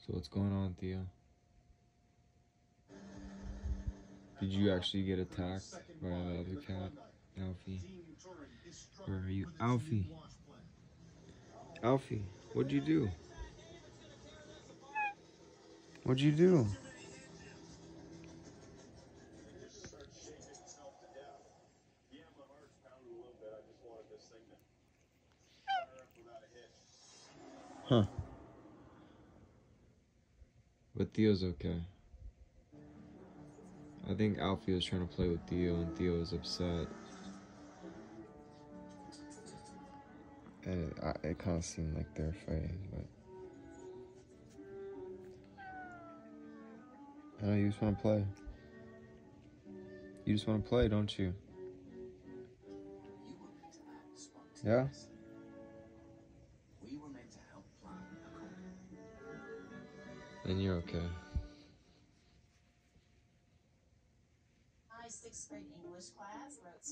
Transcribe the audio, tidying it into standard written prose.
So what's going on, Theo? Did you actually get attacked by the other cat, Alfie? Where are you, Alfie? Alfie, what'd you do? What'd you do? Huh. But Theo's okay. I think Alfie was trying to play with Theo and Theo was upset. And it kind of seemed like they're fighting, but I know you just want to play. You just want to play, don't you? Yeah? Then you're okay. My sixth grade English class wrote